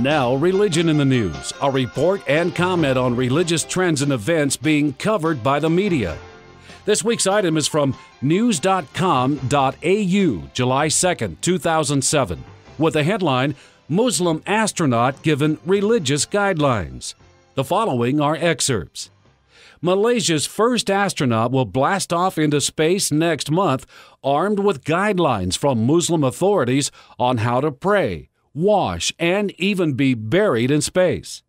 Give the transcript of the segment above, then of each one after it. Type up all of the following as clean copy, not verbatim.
Now, Religion in the News, a report and comment on religious trends and events being covered by the media. This week's item is from news.com.au, July 2nd, 2007, with the headline, Muslim Astronaut Given Religious Guidelines. The following are excerpts. Malaysia's first astronaut will blast off into space next month, armed with guidelines from Muslim authorities on how to pray, wash, and even be buried in space.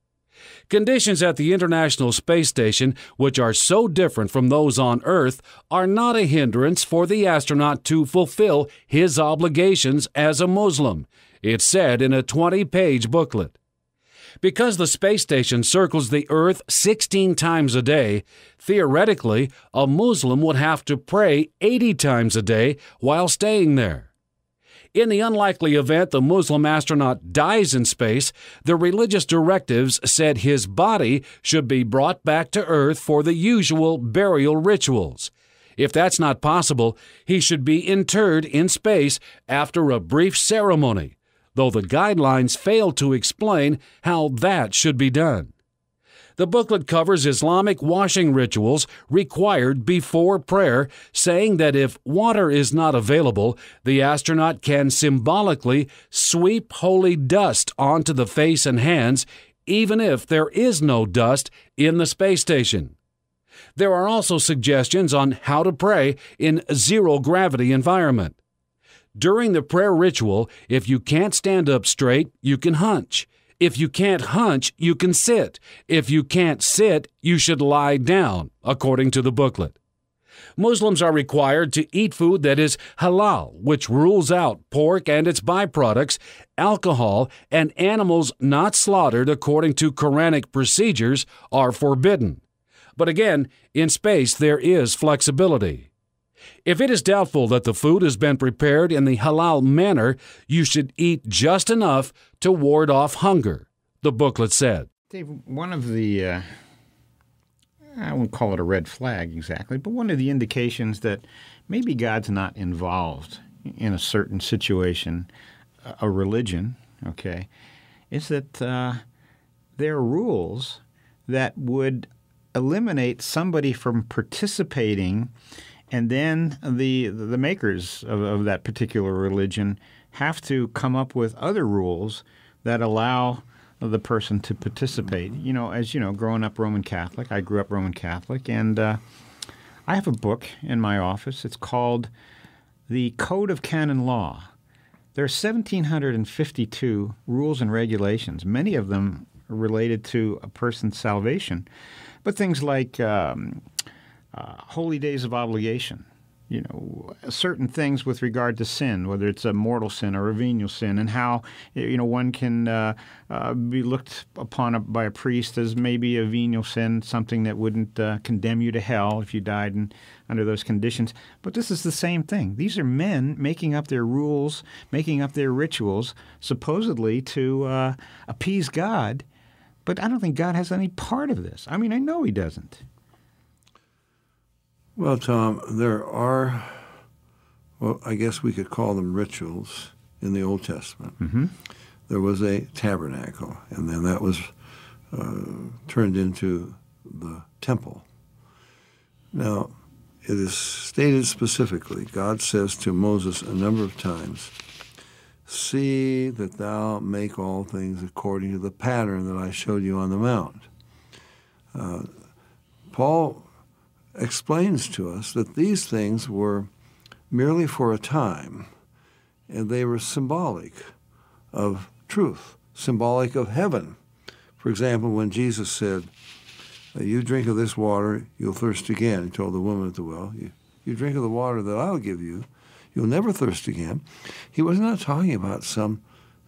Conditions at the International Space Station, which are so different from those on Earth, are not a hindrance for the astronaut to fulfill his obligations as a Muslim, it's said in a 20-page booklet. Because the space station circles the Earth 16 times a day, theoretically, a Muslim would have to pray 80 times a day while staying there. In the unlikely event the Muslim astronaut dies in space, the religious directives said his body should be brought back to Earth for the usual burial rituals. If that's not possible, he should be interred in space after a brief ceremony, though the guidelines fail to explain how that should be done. The booklet covers Islamic washing rituals required before prayer, saying that if water is not available, the astronaut can symbolically sweep holy dust onto the face and hands, even if there is no dust in the space station. There are also suggestions on how to pray in zero-gravity environment. During the prayer ritual, if you can't stand up straight, you can hunch. If you can't hunch, you can sit. If you can't sit, you should lie down, according to the booklet. Muslims are required to eat food that is halal, which rules out pork and its byproducts, alcohol, and animals not slaughtered according to Quranic procedures are forbidden. But again, in space there is flexibility. If it is doubtful that the food has been prepared in the halal manner, you should eat just enough to ward off hunger, the booklet said. Dave, one of the, I won't call it a red flag exactly, but one of the indications that maybe God's not involved in a certain situation, a religion, okay, is that there are rules that would eliminate somebody from participating, and then the makers of that particular religion have to come up with other rules that allow the person to participate. You know, as you know, growing up Roman Catholic, I grew up Roman Catholic, and I have a book in my office. It's called The Code of Canon Law. There are 1,752 rules and regulations, many of them related to a person's salvation, but things like holy days of obligation, you know, certain things with regard to sin, whether it's a mortal sin or a venial sin, and how, you know, one can be looked upon by a priest as maybe a venial sin, something that wouldn't condemn you to hell if you died under those conditions. But this is the same thing. These are men making up their rules, making up their rituals, supposedly to appease God. But I don't think God has any part of this. I mean, I know he doesn't. Well, Tom, there are, well, I guess we could call them rituals in the Old Testament. Mm-hmm. There was a tabernacle, and then that was turned into the temple. Now, it is stated specifically, God says to Moses a number of times, "See that thou make all things according to the pattern that I showed you on the mount." Paul explains to us that these things were merely for a time, and they were symbolic of truth, symbolic of heaven. For example, when Jesus said, "You drink of this water, you'll thirst again," he told the woman at the well, you drink of the water that I'll give you, you'll never thirst again. He was not talking about some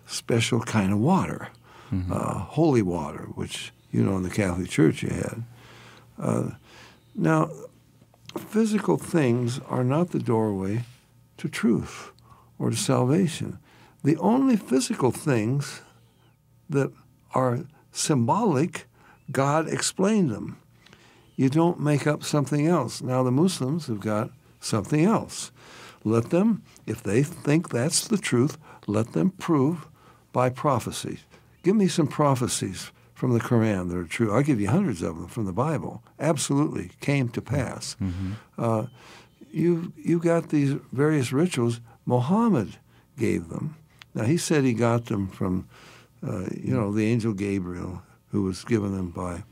special kind of water, holy water, which, you know, in the Catholic Church you had. Now, physical things are not the doorway to truth or to salvation. The only physical things that are symbolic, God explained them. You don't make up something else. Now, the Muslims have got something else. Let them, if they think that's the truth, let them prove by prophecy. give me some prophecies from the Quran that are true. I'll give you hundreds of them from the Bible. Absolutely came to pass. You got these various rituals. Muhammad gave them. Now, he said he got them from, the angel Gabriel, who was given them by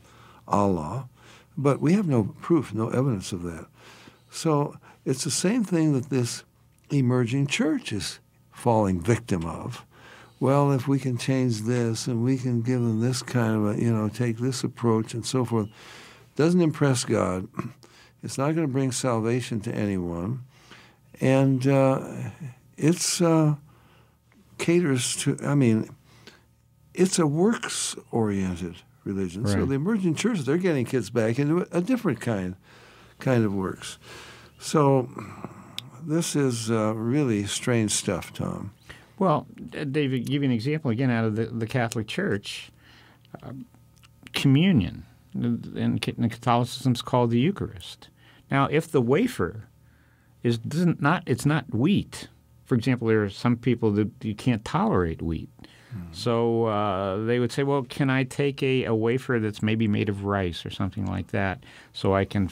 Allah. But we have no proof, no evidence of that. So it's the same thing that this emerging church is falling victim of. Well, if we can change this and we can give them this kind of take this approach and so forth, doesn't impress God. It's not going to bring salvation to anyone. And it's caters to, it's a works-oriented religion. Right. So the emerging churches, they're getting kids back into a different kind of works. So this is really strange stuff, Tom. Well, David, give you an example again out of the Catholic Church. Communion in Catholicism is called the Eucharist. Now, if the wafer it's not wheat. For example, there are some people that you can't tolerate wheat. So they would say, well, can I take a wafer that's maybe made of rice or something like that so I can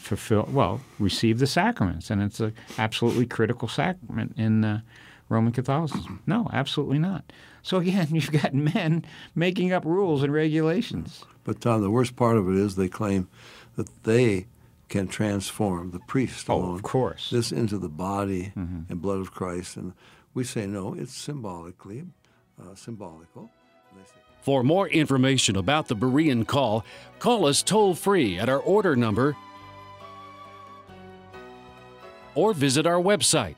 receive the sacraments? And it's an absolutely critical sacrament in Roman Catholicism. No, absolutely not. So again, you've got men making up rules and regulations. But Tom, the worst part of it is they claim that they can transform the priest alone, of course, this into the body and blood of Christ. And we say, no, it's symbolical. For more information about the Berean call us toll-free at our order number or visit our website